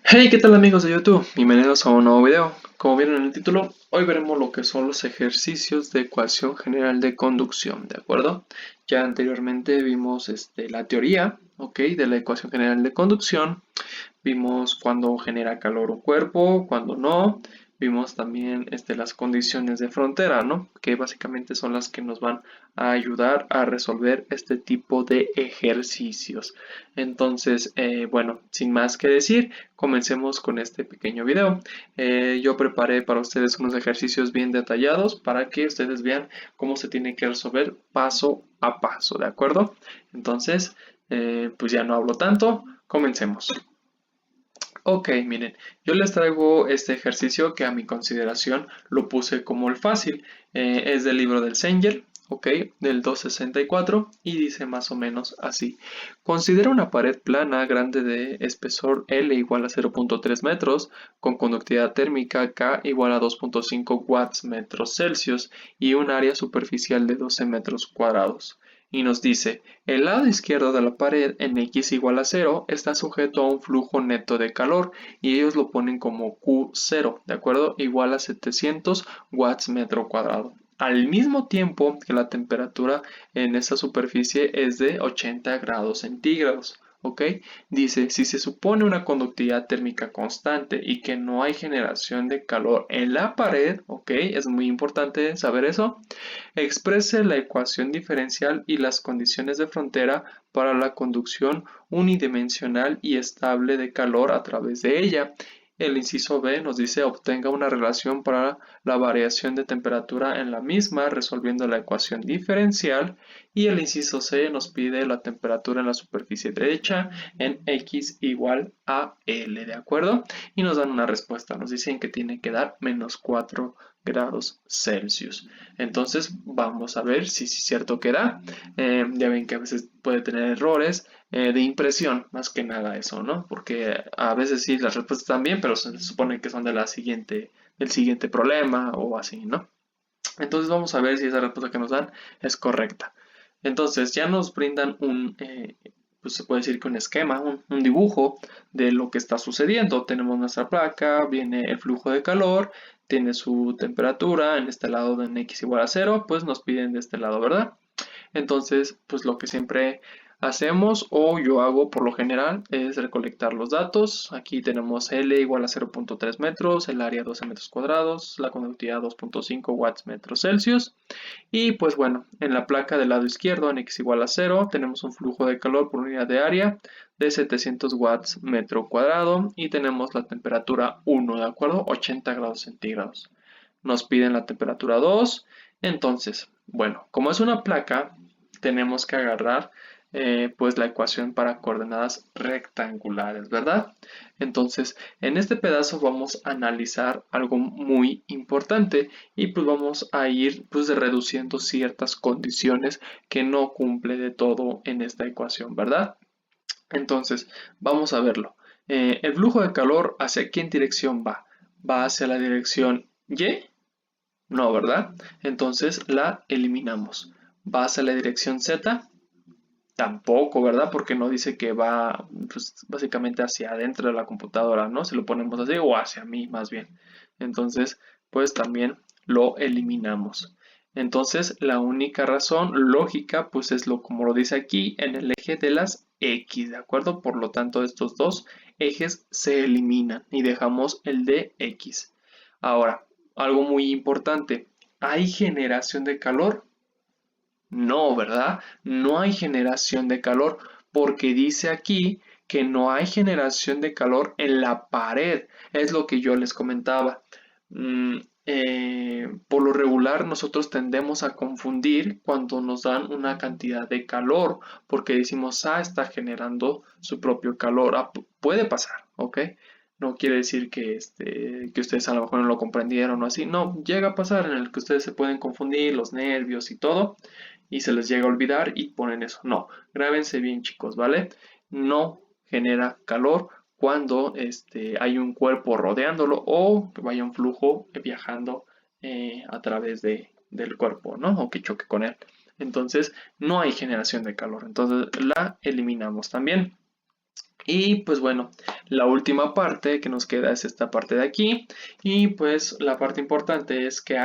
Hey, ¿qué tal amigos de YouTube? Bienvenidos a un nuevo video. Como vieron en el título, hoy veremos lo que son los ejercicios de ecuación general de conducción, ¿de acuerdo? Ya anteriormente vimos la teoría, ¿ok? De la ecuación general de conducción. Vimos cuándo genera calor un cuerpo, cuándo no. Vimos también las condiciones de frontera, ¿no? Que básicamente son las que nos van a ayudar a resolver este tipo de ejercicios. Entonces, bueno, sin más que decir, comencemos con este pequeño video. Yo preparé para ustedes unos ejercicios bien detallados para que ustedes vean cómo se tiene que resolver paso a paso, ¿de acuerdo? Entonces, pues ya no hablo tanto, comencemos. Ok, miren, yo les traigo este ejercicio que a mi consideración lo puse como el fácil. Es del libro del Sanger, ok, del 264 y dice más o menos así. Considera una pared plana grande de espesor L igual a 0.3 metros con conductividad térmica K igual a 2.5 watts metros Celsius y un área superficial de 12 metros cuadrados. Y nos dice, el lado izquierdo de la pared en x igual a 0 está sujeto a un flujo neto de calor y ellos lo ponen como Q0, ¿de acuerdo? Igual a 700 watts metro cuadrado. Al mismo tiempo que la temperatura en esta superficie es de 80 grados centígrados. ¿Ok? Dice, si se supone una conductividad térmica constante y que no hay generación de calor en la pared, ¿ok? Es muy importante saber eso. Exprese la ecuación diferencial y las condiciones de frontera para la conducción unidimensional y estable de calor a través de ella. El inciso B nos dice obtenga una relación para la variación de temperatura en la misma resolviendo la ecuación diferencial y el inciso C nos pide la temperatura en la superficie derecha en x igual a L, ¿de acuerdo? Y nos dan una respuesta, nos dicen que tiene que dar menos 4 grados Celsius. Entonces vamos a ver si es cierto que da. Ya ven que a veces puede tener errores de impresión, más que nada eso, ¿no? Porque a veces sí las respuestas están bien, pero se supone que son del siguiente problema o así, ¿no? Entonces vamos a ver si esa respuesta que nos dan es correcta. Entonces ya nos brindan pues se puede decir que un esquema, un dibujo de lo que está sucediendo. Tenemos nuestra placa, viene el flujo de calor, tiene su temperatura, en este lado de x igual a 0, pues nos piden de este lado, ¿verdad? Entonces, pues lo que siempre hacemos o yo hago por lo general es recolectar los datos. Aquí tenemos L igual a 0.3 metros, el área 12 metros cuadrados, la conductividad 2.5 watts metros Celsius. Y pues bueno, en la placa del lado izquierdo en x igual a 0 tenemos un flujo de calor por unidad de área de 700 watts metro cuadrado y tenemos la temperatura 1, ¿de acuerdo? 80 grados centígrados. Nos piden la temperatura 2. Entonces, bueno, como es una placa, tenemos que agarrar pues la ecuación para coordenadas rectangulares, ¿verdad? Entonces, en este pedazo vamos a analizar algo muy importante y pues vamos a ir pues reduciendo ciertas condiciones que no cumple de todo en esta ecuación, ¿verdad? Entonces, vamos a verlo. El flujo de calor, ¿hacia qué dirección va? ¿Va hacia la dirección Y? No, ¿verdad? Entonces la eliminamos. ¿Va hacia la dirección Z? Tampoco, ¿verdad? Porque no dice que va pues, básicamente hacia adentro de la computadora, ¿no? Si lo ponemos así o hacia mí más bien. Entonces, pues también lo eliminamos. Entonces, la única razón lógica, pues es lo como lo dice aquí, en el eje de las X, ¿de acuerdo? Por lo tanto, estos dos ejes se eliminan y dejamos el de X. Ahora, algo muy importante, ¿hay generación de calor? No, ¿verdad? No hay generación de calor porque dice aquí que no hay generación de calor en la pared. Es lo que yo les comentaba. Mm, por lo regular nosotros tendemos a confundir cuando nos dan una cantidad de calor porque decimos, está generando su propio calor. Puede pasar, ¿ok? No quiere decir que ustedes a lo mejor no lo comprendieron o así. No, llega a pasar en el que ustedes se pueden confundir los nervios y todo y se les llega a olvidar y ponen eso. No, grábense bien chicos, ¿vale? No genera calor cuando hay un cuerpo rodeándolo o que vaya un flujo viajando a través del cuerpo, ¿no? O que choque con él. Entonces, no hay generación de calor. Entonces, la eliminamos también. Y pues bueno, la última parte que nos queda es esta parte de aquí. Y pues la parte importante es que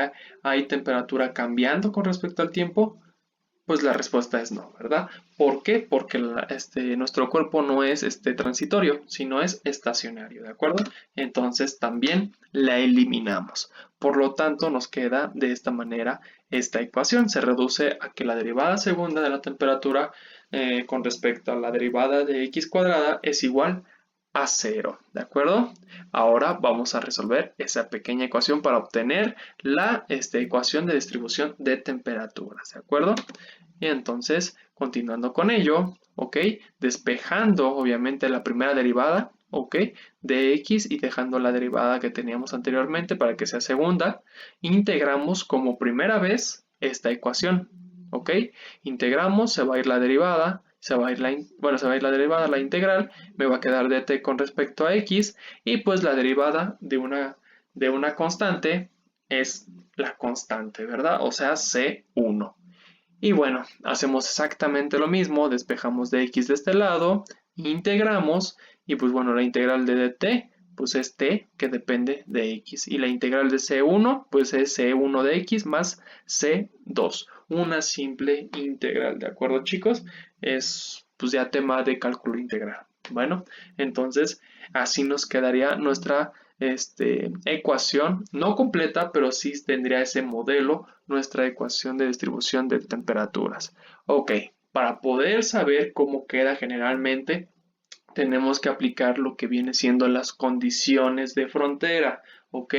hay temperatura cambiando con respecto al tiempo. Pues la respuesta es no, ¿verdad? ¿Por qué? Porque nuestro cuerpo no es transitorio, sino es estacionario, ¿de acuerdo? Entonces también la eliminamos. Por lo tanto, nos queda de esta manera esta ecuación. Se reduce a que la derivada segunda de la temperatura con respecto a la derivada de x cuadrada es igual a cero, ¿de acuerdo? Ahora vamos a resolver esa pequeña ecuación para obtener la ecuación de distribución de temperaturas, ¿de acuerdo? Y entonces, continuando con ello, ¿ok? Despejando obviamente la primera derivada, ¿ok? De x y dejando la derivada que teníamos anteriormente para que sea segunda, integramos como primera vez esta ecuación, ¿ok? Integramos, se va a ir la derivada, se va a ir la derivada, la integral, me va a quedar dt con respecto a x y pues la derivada de una constante es la constante, ¿verdad? O sea, c1. Y bueno, hacemos exactamente lo mismo, despejamos de x de este lado, integramos y pues bueno, la integral de dt pues es t que depende de x y la integral de c1 pues es c1 de x más c2, una simple integral, ¿de acuerdo chicos? Es pues ya tema de cálculo integral. Bueno, entonces así nos quedaría nuestra ecuación, no completa, pero sí tendría ese modelo, nuestra ecuación de distribución de temperaturas. Ok, para poder saber cómo queda generalmente, tenemos que aplicar lo que viene siendo las condiciones de frontera, ¿ok?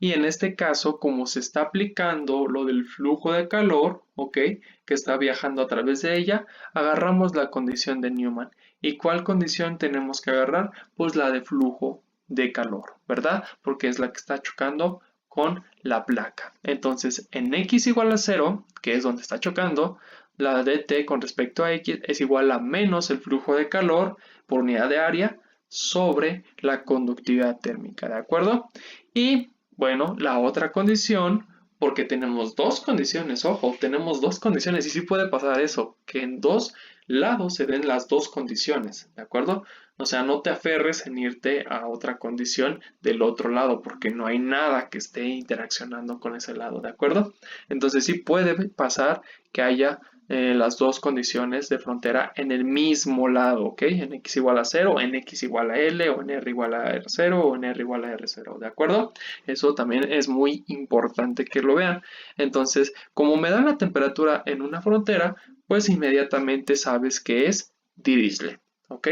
Y en este caso, como se está aplicando lo del flujo de calor, ¿ok? Que está viajando a través de ella, agarramos la condición de Newman. ¿Y cuál condición tenemos que agarrar? Pues la de flujo de calor, ¿verdad? Porque es la que está chocando con la placa. Entonces, en x igual a 0, que es donde está chocando, la dt con respecto a x es igual a menos el flujo de calor por unidad de área sobre la conductividad térmica, ¿de acuerdo? Y bueno, la otra condición, porque tenemos dos condiciones, ojo, tenemos dos condiciones y sí puede pasar eso, que en dos lados se den las dos condiciones, ¿de acuerdo? O sea, no te aferres en irte a otra condición del otro lado, porque no hay nada que esté interaccionando con ese lado, ¿de acuerdo? Entonces sí puede pasar que haya las dos condiciones de frontera en el mismo lado, ¿ok? En x igual a 0, en x igual a L, o en R igual a R0, o en R igual a R0, ¿de acuerdo? Eso también es muy importante que lo vean. Entonces, como me dan la temperatura en una frontera, pues inmediatamente sabes que es Dirichlet, ¿ok?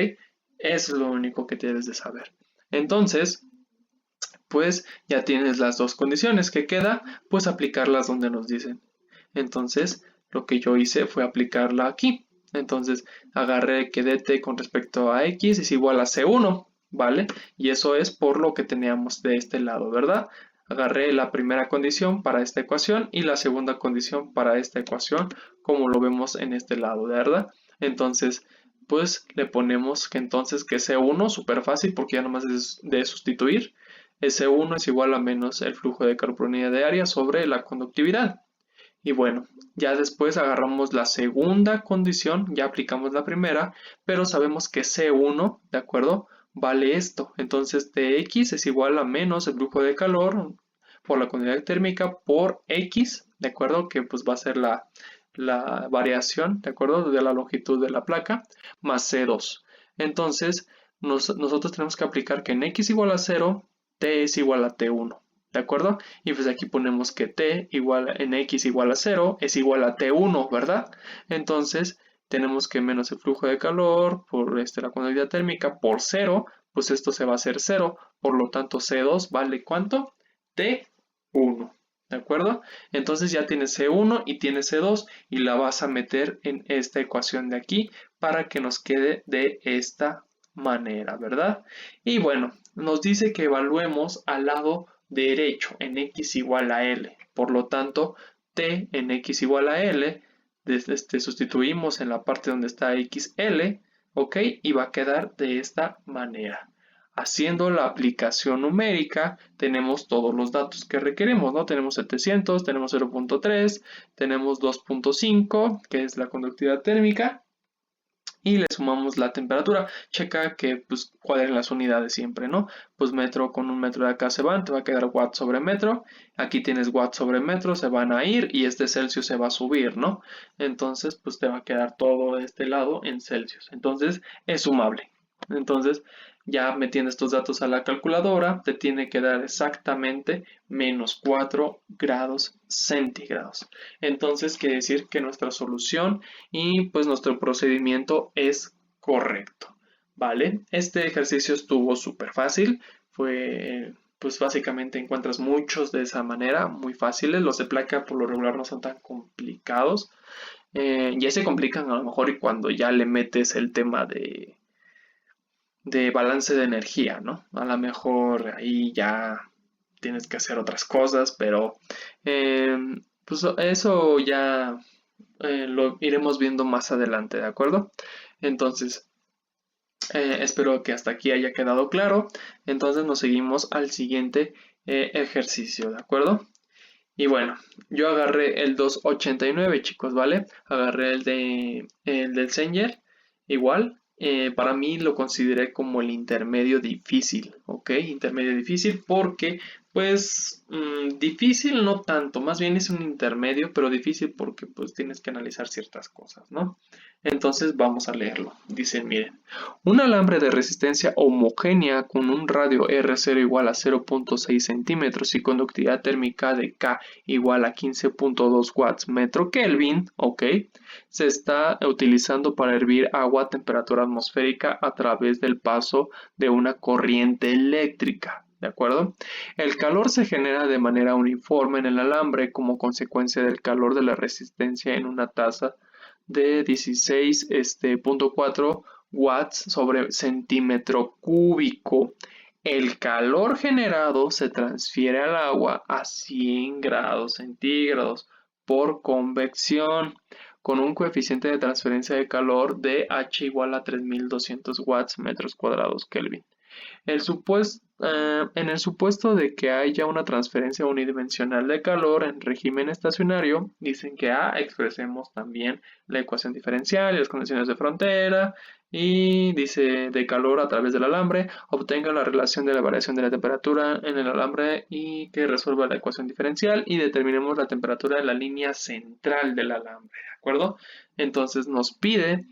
Es lo único que tienes de saber. Entonces, pues ya tienes las dos condiciones que queda, pues aplicarlas donde nos dicen. Entonces, lo que yo hice fue aplicarla aquí. Entonces, agarré que dt con respecto a x es igual a c1, ¿vale? Y eso es por lo que teníamos de este lado, ¿verdad? Agarré la primera condición para esta ecuación y la segunda condición para esta ecuación, como lo vemos en este lado, ¿verdad? Entonces, pues le ponemos que entonces que c1, súper fácil porque ya nomás es de sustituir, S1 es igual a menos el flujo de calor por unidad de área sobre la conductividad. Y bueno, ya después agarramos la segunda condición, ya aplicamos la primera, pero sabemos que C1, ¿de acuerdo? Vale esto. Entonces Tx es igual a menos el flujo de calor por la conductividad térmica por X, ¿de acuerdo? Que pues va a ser la variación, ¿de acuerdo? De la longitud de la placa, más C2. Entonces, nosotros tenemos que aplicar que en X igual a 0, T es igual a T1. ¿De acuerdo? Y pues aquí ponemos que t igual en x igual a 0 es igual a t1, ¿verdad? Entonces tenemos que menos el flujo de calor por la conductividad térmica por 0, pues esto se va a hacer 0, por lo tanto C2 vale ¿cuánto? T1. ¿De acuerdo? Entonces ya tienes C1 y tienes C2 y la vas a meter en esta ecuación de aquí para que nos quede de esta manera, ¿verdad? Y bueno, nos dice que evaluemos al lado derecho en x igual a L. Por lo tanto, t en x igual a L, sustituimos en la parte donde está xl, ¿ok? Y va a quedar de esta manera. Haciendo la aplicación numérica, tenemos todos los datos que requerimos, ¿no? Tenemos 700, tenemos 0.3, tenemos 2.5, que es la conductividad térmica, y le sumamos la temperatura. Checa que pues cuadren las unidades siempre, ¿no? Pues metro con un metro de acá se van, te va a quedar watt sobre metro. Aquí tienes watt sobre metro, se van a ir y este Celsius se va a subir, ¿no? Entonces pues te va a quedar todo este lado en Celsius. Entonces es sumable. Entonces ya metiendo estos datos a la calculadora, te tiene que dar exactamente menos 4 grados centígrados. Entonces quiere decir que nuestra solución y pues nuestro procedimiento es correcto. ¿Vale? Este ejercicio estuvo súper fácil. Pues básicamente encuentras muchos de esa manera, muy fáciles. Los de placa por lo regular no son tan complicados. Ya se complican a lo mejor y cuando ya le metes el tema de balance de energía, ¿no? A lo mejor ahí ya tienes que hacer otras cosas, pero pues eso ya lo iremos viendo más adelante, ¿de acuerdo? Entonces, espero que hasta aquí haya quedado claro. Entonces nos seguimos al siguiente ejercicio, ¿de acuerdo? Y bueno, yo agarré el 289, chicos, ¿vale? Agarré el del Zenger, igual. Para mí lo consideré como el intermedio difícil, ¿ok? Intermedio difícil porque, pues, difícil no tanto, más bien es un intermedio, pero difícil porque, pues, tienes que analizar ciertas cosas, ¿no? Entonces vamos a leerlo. Dicen, miren, un alambre de resistencia homogénea con un radio R0 igual a 0.6 centímetros y conductividad térmica de K igual a 15.2 watts metro Kelvin, ¿ok? Se está utilizando para hervir agua a temperatura atmosférica a través del paso de una corriente eléctrica. ¿De acuerdo? El calor se genera de manera uniforme en el alambre como consecuencia del calor de la resistencia en una tasa de 16.4 watts sobre centímetro cúbico. El calor generado se transfiere al agua a 100 grados centígrados por convección, con un coeficiente de transferencia de calor de H igual a 3200 watts metros cuadrados Kelvin. En el supuesto de que haya una transferencia unidimensional de calor en régimen estacionario, dicen que expresemos también la ecuación diferencial y las condiciones de frontera, y dice de calor a través del alambre, obtenga la relación de la variación de la temperatura en el alambre y que resuelva la ecuación diferencial y determinemos la temperatura de la línea central del alambre, ¿de acuerdo? Entonces nos pide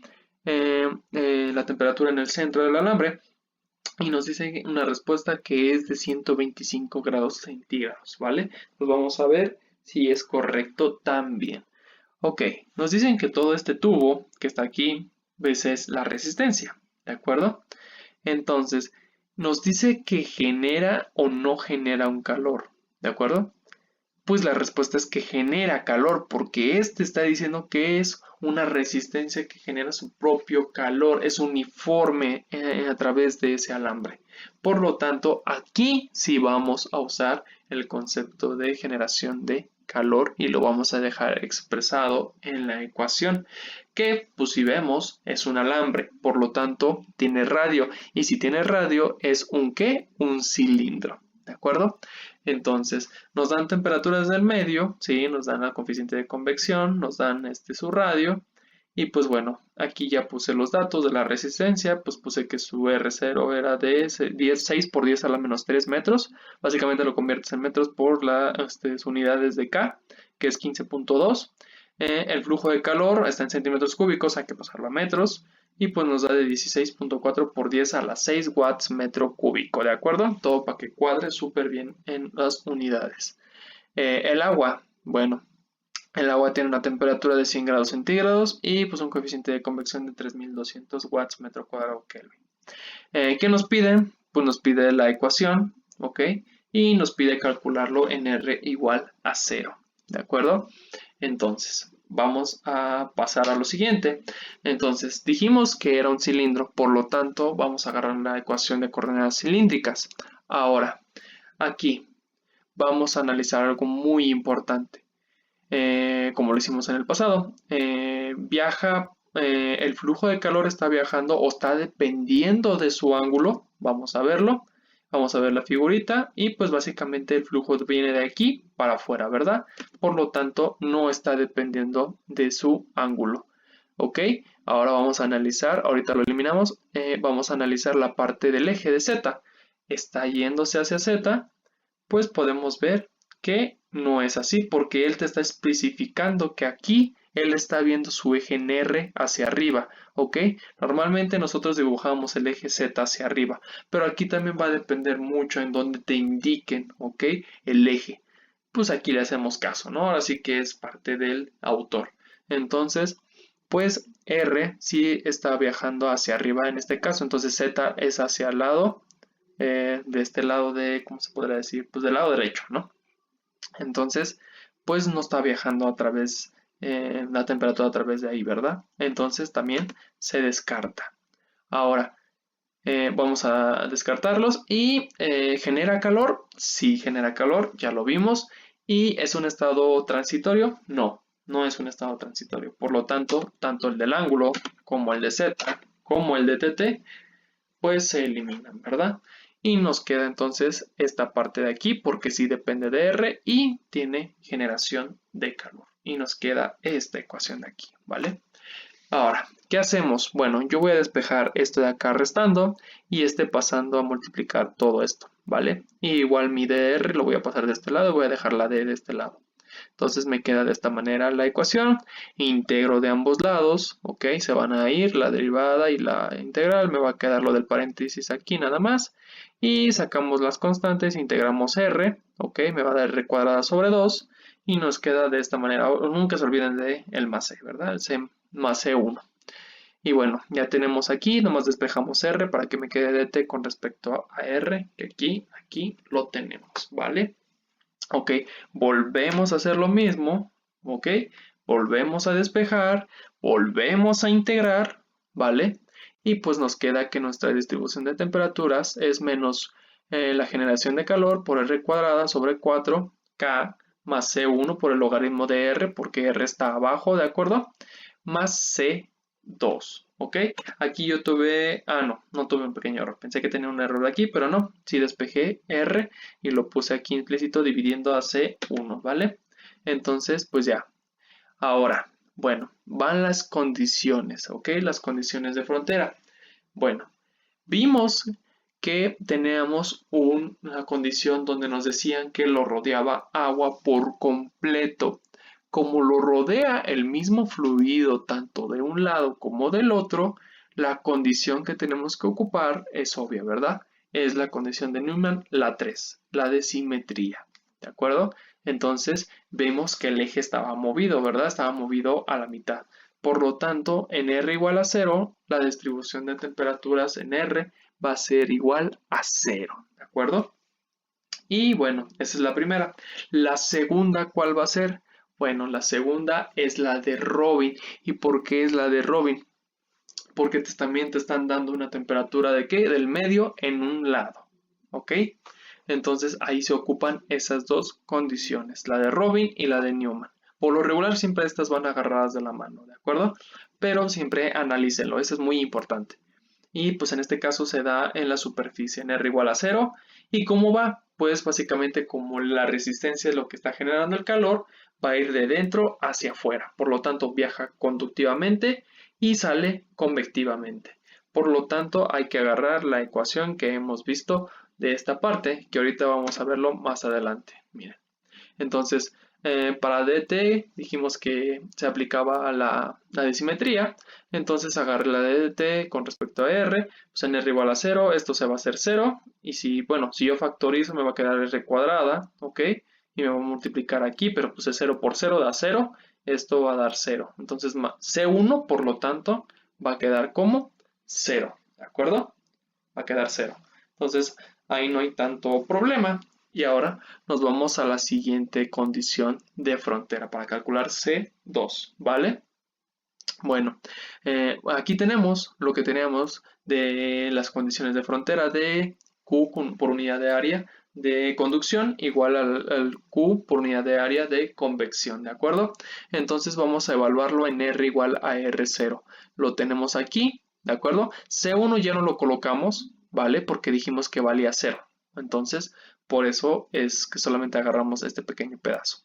la temperatura en el centro del alambre y nos dice una respuesta que es de 125 grados centígrados, ¿vale? Pues vamos a ver si es correcto también. Ok, nos dicen que todo este tubo que está aquí, pues es la resistencia, ¿de acuerdo? Entonces, nos dice que genera o no genera un calor, ¿de acuerdo? Pues la respuesta es que genera calor, porque este está diciendo que es una resistencia que genera su propio calor, es uniforme a través de ese alambre. Por lo tanto, aquí sí vamos a usar el concepto de generación de calor y lo vamos a dejar expresado en la ecuación, que pues si vemos es un alambre, por lo tanto tiene radio, y si tiene radio es un ¿qué? Un cilindro, ¿de acuerdo? Entonces, nos dan temperaturas del medio, ¿sí? Nos dan el coeficiente de convección, nos dan su radio. Y pues bueno, aquí ya puse los datos de la resistencia, pues puse que su R0 era de 6 por 10 a la menos 3 metros. Básicamente lo conviertes en metros por las unidades de K, que es 15.2. El flujo de calor está en centímetros cúbicos, hay que pasarlo a metros. Y pues nos da de 16.4 por 10 a la 6 watts metro cúbico, ¿de acuerdo? Todo para que cuadre súper bien en las unidades. El agua, bueno, el agua tiene una temperatura de 100 grados centígrados y pues un coeficiente de convección de 3200 watts metro cuadrado Kelvin. ¿Qué nos pide? Pues nos pide la ecuación, ¿ok? Y nos pide calcularlo en R igual a 0, ¿de acuerdo? Entonces, vamos a pasar a lo siguiente. Entonces, dijimos que era un cilindro, por lo tanto, vamos a agarrar la ecuación de coordenadas cilíndricas. Ahora, aquí vamos a analizar algo muy importante. Como lo hicimos en el pasado, el flujo de calor está viajando o está dependiendo de su ángulo. Vamos a verlo. Vamos a ver la figurita y pues básicamente el flujo viene de aquí para afuera, ¿verdad? Por lo tanto, no está dependiendo de su ángulo. ¿Ok? Ahora vamos a analizar, ahorita lo eliminamos, vamos a analizar la parte del eje de Z. Está yéndose hacia Z, pues podemos ver que no es así, porque él te está especificando que aquí él está viendo su eje en R hacia arriba, ¿ok? Normalmente nosotros dibujamos el eje Z hacia arriba, pero aquí también va a depender mucho en donde te indiquen, ¿ok? El eje. Pues aquí le hacemos caso, ¿no? Ahora sí que es parte del autor. Entonces, pues R sí está viajando hacia arriba en este caso, entonces Z es hacia el lado, de este lado de, ¿cómo se podría decir? Pues del lado derecho, ¿no? Entonces, pues no está viajando a través, la temperatura a través de ahí, ¿verdad? Entonces también se descarta. Ahora, vamos a descartarlos y ¿genera calor? Sí, genera calor, ya lo vimos. ¿Y es un estado transitorio? No, no es un estado transitorio. Por lo tanto, tanto el del ángulo como el de Z como el de TT pues se eliminan, ¿verdad? Y nos queda entonces esta parte de aquí porque sí depende de R y tiene generación de calor. Y nos queda esta ecuación de aquí, ¿vale? Ahora, ¿qué hacemos? Bueno, yo voy a despejar esto de acá restando y este pasando a multiplicar todo esto, ¿vale? Y igual mi dr lo voy a pasar de este lado, voy a dejar la d de este lado. Entonces me queda de esta manera la ecuación, integro de ambos lados, ok, se van a ir la derivada y la integral, me va a quedar lo del paréntesis aquí nada más, y sacamos las constantes, integramos r, ok, me va a dar r cuadrada sobre 2, y nos queda de esta manera, nunca se olviden de el más c, ¿verdad? El c más c1. Y bueno, ya tenemos aquí, nomás despejamos r para que me quede dt con respecto a r, que aquí lo tenemos, ¿vale? Ok, volvemos a hacer lo mismo, ok, volvemos a despejar, volvemos a integrar, ¿vale? Y pues nos queda que nuestra distribución de temperaturas es menos la generación de calor por R cuadrada sobre 4K más C1 por el logaritmo de R, porque R está abajo, ¿de acuerdo? Más C2, ¿ok? Aquí yo tuve, no tuve un pequeño error, pensé que tenía un error aquí, pero no, sí despejé R y lo puse aquí implícito dividiendo a C1, ¿vale? Entonces, pues ya. Ahora, bueno, van las condiciones, ¿ok? Las condiciones de frontera. Bueno, vimos que teníamos una condición donde nos decían que lo rodeaba agua por completo. Como lo rodea el mismo fluido tanto de un lado como del otro, la condición que tenemos que ocupar es obvia, ¿verdad? Es la condición de Neumann, la 3, la de simetría, ¿de acuerdo? Entonces vemos que el eje estaba movido, ¿verdad? Estaba movido a la mitad. Por lo tanto, en R igual a 0, la distribución de temperaturas en R va a ser igual a 0, ¿de acuerdo? Y bueno, esa es la primera. La segunda, ¿cuál va a ser? Bueno, la segunda es la de Robin. ¿Y por qué es la de Robin? Porque también te están dando una temperatura de ¿qué? Del medio en un lado, ¿ok? Entonces ahí se ocupan esas dos condiciones, la de Robin y la de Neumann. Por lo regular siempre estas van agarradas de la mano, ¿de acuerdo? Pero siempre analícenlo, eso es muy importante. Y pues en este caso se da en la superficie, en R igual a 0. ¿Y cómo va? Pues básicamente como la resistencia es lo que está generando el calor, va a ir de dentro hacia afuera. Por lo tanto, viaja conductivamente y sale convectivamente. Por lo tanto, hay que agarrar la ecuación que hemos visto de esta parte, que ahorita vamos a verlo más adelante. Miren. Entonces, para dt dijimos que se aplicaba a la de simetría, entonces agarré la de dt con respecto a r, pues en r igual a 0, esto se va a hacer 0, y si, bueno, si yo factorizo me va a quedar r cuadrada, ¿ok? Y me va a multiplicar aquí, pero pues es 0 por 0 da 0, esto va a dar 0. Entonces C1, por lo tanto, va a quedar como 0, ¿de acuerdo? Va a quedar 0. Entonces, ahí no hay tanto problema. Y ahora nos vamos a la siguiente condición de frontera para calcular C2, ¿vale? Bueno, aquí tenemos lo que teníamos de las condiciones de frontera de Q por unidad de área de conducción igual al Q por unidad de área de convección, ¿de acuerdo? Entonces vamos a evaluarlo en R igual a R0. Lo tenemos aquí, ¿de acuerdo? C1 ya no lo colocamos, ¿vale? Porque dijimos que valía 0. Entonces, por eso es que solamente agarramos este pequeño pedazo.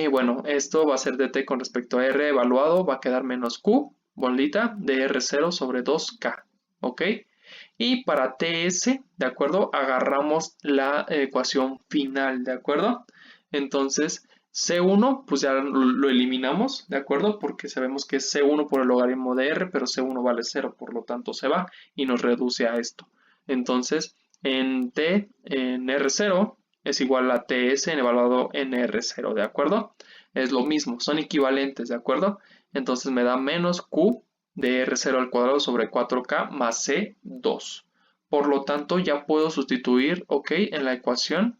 Bueno, esto va a ser dt con respecto a r evaluado, va a quedar menos q, bolita de R0 sobre 2K, ¿ok? Y para TS, ¿de acuerdo? Agarramos la ecuación final, ¿de acuerdo? Entonces, C1, pues ya lo eliminamos, ¿de acuerdo? Porque sabemos que es C1 por el logaritmo de R, pero C1 vale 0, por lo tanto se va y nos reduce a esto. Entonces, en R0 es igual a TS evaluado en R0, ¿de acuerdo? Es lo mismo, son equivalentes, ¿de acuerdo? Entonces me da menos Q de R0 al cuadrado sobre 4K más C2. Por lo tanto, ya puedo sustituir, ok, en la ecuación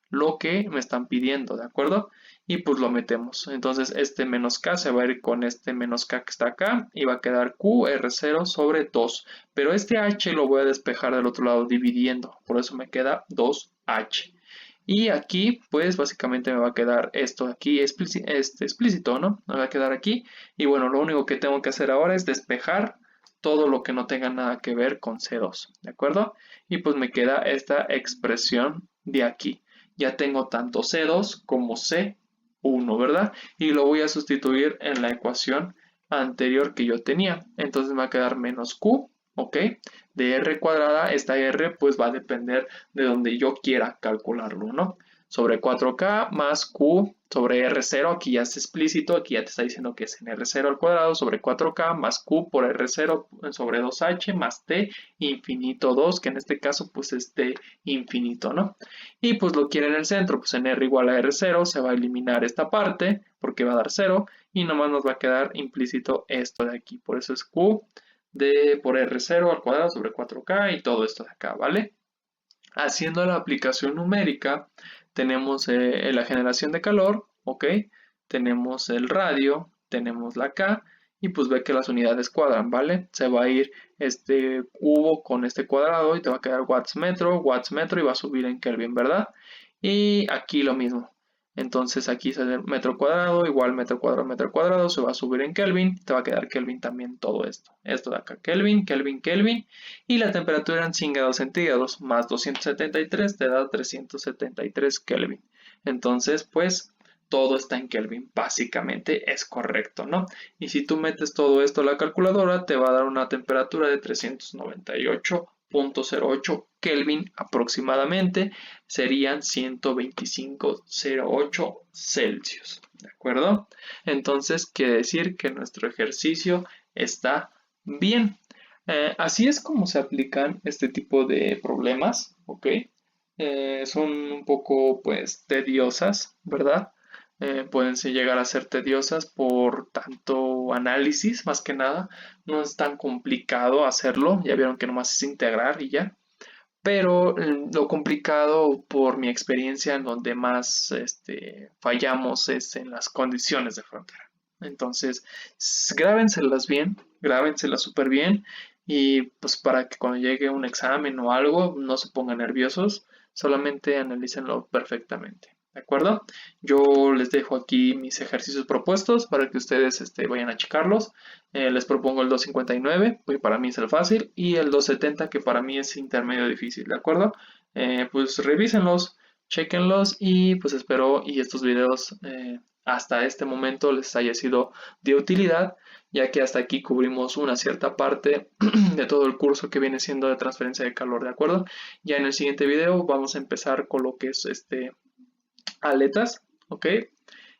lo que me están pidiendo, ¿de acuerdo? Y pues lo metemos. Entonces este menos K se va a ir con este menos K que está acá y va a quedar Q R0 sobre 2. Pero este H lo voy a despejar del otro lado dividiendo. Por eso me queda 2H. Y aquí, pues básicamente me va a quedar esto aquí explícito, ¿no? Me va a quedar aquí. Y bueno, lo único que tengo que hacer ahora es despejar todo lo que no tenga nada que ver con C2, ¿de acuerdo? Y pues me queda esta expresión de aquí. Ya tengo tanto C2 como C1, ¿verdad? Y lo voy a sustituir en la ecuación anterior que yo tenía. Entonces me va a quedar menos Q, ¿ok? De R cuadrada, esta R pues va a depender de donde yo quiera calcularlo, ¿no? Sobre 4K más Q sobre R0, aquí ya es explícito, aquí ya te está diciendo que es en R0 al cuadrado sobre 4K más Q por R0 sobre 2H más T infinito 2, que en este caso pues es T infinito, ¿no? Y pues lo quiere en el centro, pues en R igual a R0 se va a eliminar esta parte porque va a dar 0 y nomás nos va a quedar implícito esto de aquí, por eso es Q por R0 al cuadrado sobre 4K y todo esto de acá, ¿vale? Haciendo la aplicación numérica, tenemos la generación de calor, ¿ok? Tenemos el radio, tenemos la K, y pues ve que las unidades cuadran, ¿vale? Se va a ir este cubo con este cuadrado y te va a quedar watts metro, y va a subir en Kelvin, ¿verdad? Y aquí lo mismo. Entonces aquí sale metro cuadrado, igual metro cuadrado, se va a subir en Kelvin, te va a quedar Kelvin también todo esto. Esto de acá, Kelvin, Kelvin, Kelvin. Y la temperatura en 100 grados centígrados más 273 te da 373 Kelvin. Entonces, pues todo está en Kelvin, básicamente es correcto, ¿no? Y si tú metes todo esto a la calculadora, te va a dar una temperatura de 398.08 Kelvin aproximadamente, serían 125.08 Celsius, ¿de acuerdo? Entonces, quiere decir que nuestro ejercicio está bien. Así es como se aplican este tipo de problemas, ¿ok? Son un poco, pues, tediosas, ¿verdad? Pueden llegar a ser tediosas por tanto análisis, más que nada. No es tan complicado hacerlo, ya vieron que nomás es integrar y ya. Pero lo complicado por mi experiencia en donde más fallamos es en las condiciones de frontera. Entonces, grábenselas bien, grábenselas súper bien y pues para que cuando llegue un examen o algo no se pongan nerviosos, solamente analícenlo perfectamente. ¿De acuerdo? Yo les dejo aquí mis ejercicios propuestos para que ustedes vayan a checarlos. Les propongo el 259, que para mí es el fácil, y el 270, que para mí es intermedio difícil, ¿de acuerdo? Pues revísenlos, chequenlos y pues espero y estos videos hasta este momento les haya sido de utilidad, ya que hasta aquí cubrimos una cierta parte de todo el curso que viene siendo de transferencia de calor, ¿de acuerdo? Ya en el siguiente video vamos a empezar con lo que es aletas, ¿ok?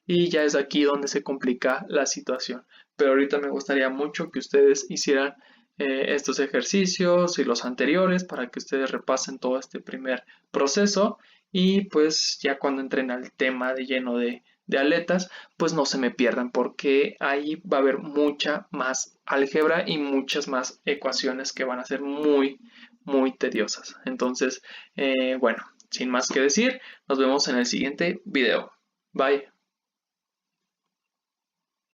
Y ya es aquí donde se complica la situación. Pero ahorita me gustaría mucho que ustedes hicieran estos ejercicios y los anteriores para que ustedes repasen todo este primer proceso y pues ya cuando entren al tema de lleno de aletas, pues no se me pierdan porque ahí va a haber mucha más álgebra y muchas más ecuaciones que van a ser muy, muy tediosas. Entonces, bueno, sin más que decir, nos vemos en el siguiente video. Bye.